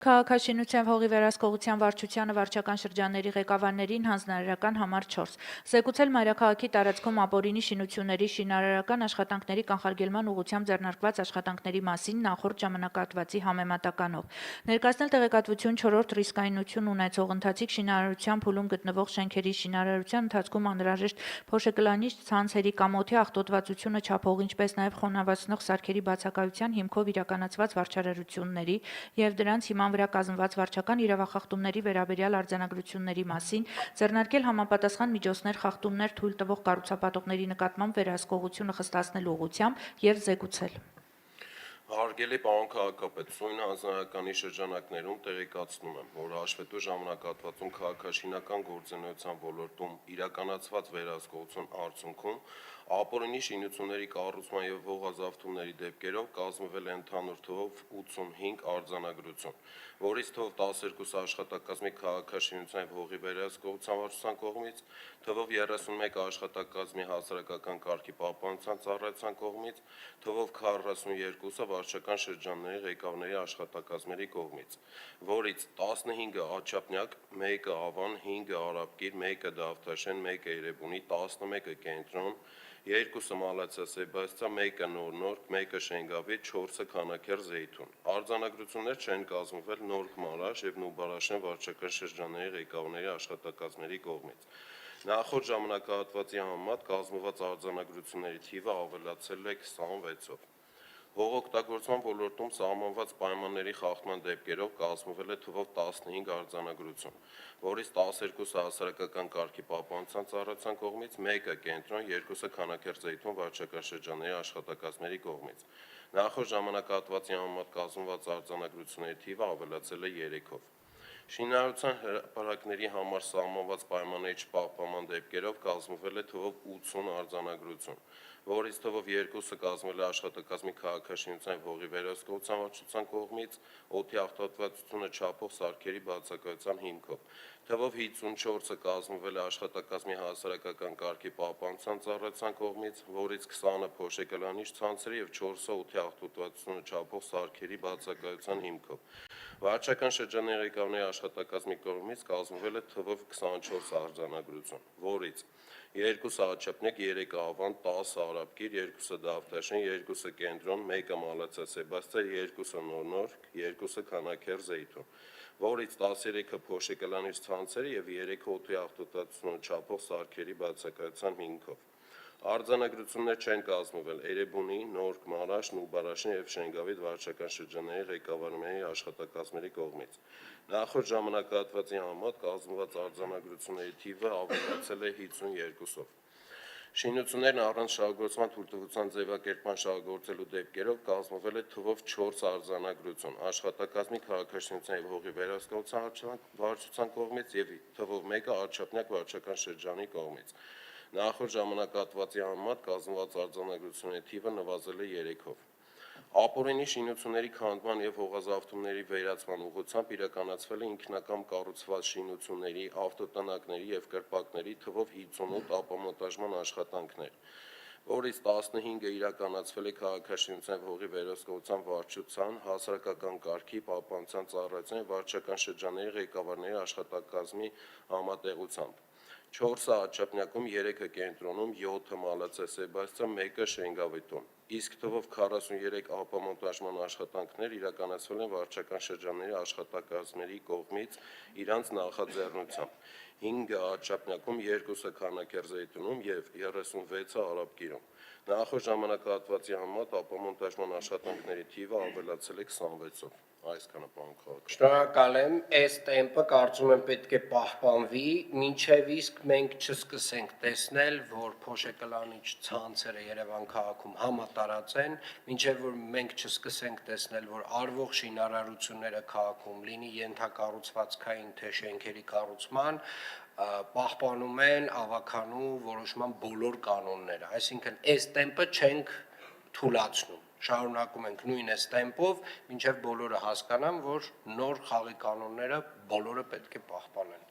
Քաղաքաշինության հողի վերահսկողության վարչությանը վարչական շրջանների ղեկավարներին հանձնարարական համար 4. Զեկուցել մայրաքաղաքի տարածքում ապօրինի շինությունների շինարարական աշխատանքների կանխարգելման ուղղությամբ ձեռնարկված աշխատանքների մասին նախորդ ժամանակահատվածի համեմատականով։ Ներկայացնել տեղեկատվություն 4-րդ ռիսկայնություն ունեցող ընթացիկ շինարարության փուլում գտնվող շենքերի շինարարության ընթացքում անհրաժեշտ փոշեկլանիչ ցանցերի կամ օդի աղտոտվածությունը չափող, ինչպես նաև խոնավացնող սարքերի բացակայության հիմքով իրականացված վարչարարությունների և դրանց հիման վրա կազմված վարչական իրավախախտումների վերաբերյալ արձանագրությունների մասին, ձեռնարկել համապատասխան միջոցներ խախտումներ թույլ տվող կառուցապատողների նկատմամբ վերահսկողությունը խստացնելու ուղղությամբ և զեկուցել։ Հարգելի պարոն քաղաքապետ, սույն հանձնարարականի շրջանակներում տեղեկացնում եմ, որ հաշվետու ժամանակահատվածում քաղաքաշինական գործունեության ոլորտում իրականացված վերահսկողության արդյունքում ապօրինի շինությունների կառուցման և հողազավթումների դեպքերով կազմվել է ընդհանուր թվով 85 արձանագրություն, որից թվով 12 աշխատակազմի քաղաքաշինության և հողի վերահսկողության վարչության կողմից, թվով 31 աշխատակազմի հասարակական կարգի պահպանության ծառայության կողմից, թվով 42-ը վարչական շրջանների ղեկավարների աշխատակազմերի կողմից, որից 15-ը Աջափնյակ, 1-ը Ավան, 5-ը Արաբկիր, 1-ը Դավթաշեն, 1-ը Երևունի, 11-ը Կենտրոն, 2-ը Մալացիա Սեբաստիա, 1-ը Նոր-Նորք, 1-ը Շենգավիթ, 4-ը Քանաքեռ Զեյթուն։ Արձանագրություններ չեն կազմվել Նորք Մարաշ և Նուբարաշեն վարչական շրջանների ղեկավարների աշխատակազմերի կողմից։ Նախորդ ժամանակահատվածի համեմատ կազմված արձանագրությունների թիվը ավելացել է 26-ով։ Հողօգտագործման ոլորտում սահմանված պայմանների խախտման դեպքերով կազմվել է թվով 15 արձանագրություն, որից 12-ը հասարակական կարգի պահպանության ծառայության կողմից, 1-ը Կենտրոն, 2-ը Քանաքեռ Զեյթուն վարչական շրջանների աշխատակազմերի կողմից։ Նախորդ ժամանակահատվածի համեմատ կազմված արձանագրությունների թիվը ավելացել է 3-ով։ Շինարարության հրապարակների համար սահմանված պայմանների չպահպանման դեպքերով կազմվել է թվով 80 արձանագրություն, որից թվով 2-ը կազմվել է աշխատակազմի քաղաքաշինության և հողի վերահսկողության վարչության կողմից օդի աղտոտվածությունը չափող սարքերի բացակայության հիմքով, թվով 54-ը կազմվել է աշխատակազմի հասարակական կարգի պահպանության ծառայության կողմից, որից 20-ը փոշեկլանիչ ցանցերի և 4-ը օդի աղտոտվածությունը չափող սարքերի բացակայության հիմքով։ Վարչական շրջանների ղեկավարների աշխատակազմի կողմից կազմվել է թվով 24 արձանագրություն, որից 2-ը Աջափնյակ, 3-ը Ավան, 10-ը Արաբկիր, 2-ը Դավթաշեն, 2-ը Կենտրոն, 1-ը Մալացիա Սեբաստիա, 2-ը Նոր-Նորք, 2-ը Քանաքեռ Զեյթուն, որից 13-ը փոշեկլանիչ ցանցերի և 3-ը օդի աղտոտվածությունը չափող սարքերի բացակայության հիմքով։ Արձանագրություններ չեն կազմվել Էրեբունի, Նորք Մարաշ, Նուբարաշեն և Շենգավիթ վարչական շրջանների ղեկավարների աշխատակազմերի կողմից։ Նախորդ ժամանակահատվածի համեմատ կազմված արձանագրությունների թիվը ավելացել է 52-ով։ Շինություններն առանց շահագործման թույլտվության ձևակերպման շահագործելու դեպքերով կազմվել է թվով 4 արձանագրություն աշխատակազմի քաղաքաշինության և հողի վերահսկողության վարչության կողմից և թվով 1-ը Աջափնյակ վարչական շրջանի կողմից։ Նախորդ ժամանակահատվածի համեմատ կազմված արձանագրությունների թիվը նվազել է 3-ով։ Ապօրինի շինությունների քանդման և հողազավթումների վերացման ուղղությամբ իրականացվել է ինքնակամ կառուցված շինությունների, ավտոտնակների և կրպակների թվով 58 ապամոնտաժման աշխատանքներ, որից 15-ը իրականացվել է քաղաքաշինության և հողի վերահսկողության վարչության, հասարակական կարգի պահպանության ծառայության և վարչական շրջանների ղեկավարների աշխատակազմի համատեղությամբ, 4-ը Աջափնյակում, 3-ը Կենտրոնում, 7-ը Մալացիա Սեբաստիա, 1-ը Շենգավիթում, իսկ թվով 43 ապամոնտաժման աշխատանքներ իրականացվել են վարչական շրջանների աշխատակազմերի կողմից իրանց նախաձեռնությամբ, 5-ը Աջափնյակում, 2-ը Քանաքեռ Զեյթունում և 36-ը Արաբկիրում։ Նախորդ ժամանակահատվածի համեմատ ապամոնտաժման աշխատանքների թիվը ավելացել է 26-ով։ Այսքանը, պարոն քաղաքապետ։ Շնորհակալ եմ, այս տեմպը կարծում եմ պետք է պահպանվի, մինչև իսկ մենք չսկսենք տեսնել, որ փոշեկլանիչ ցանցերը Երևան քաղաքում համատարած են, մինչև որ մենք չսկսենք տեսնել, որ արվող շինարարությունները քաղաքում լինի ենթակառուցվածքային թե շենքերի կառուցման, պահպանում են ավագանու որոշման բոլոր կանոնները, այսինքն այս տեմպը չենք թուլացնում, շարունակում ենք նույն այս տեմպով, մինչև բոլորը հասկանան, որ նոր խաղի կանոնները բոլորը պետք է պահպանեն։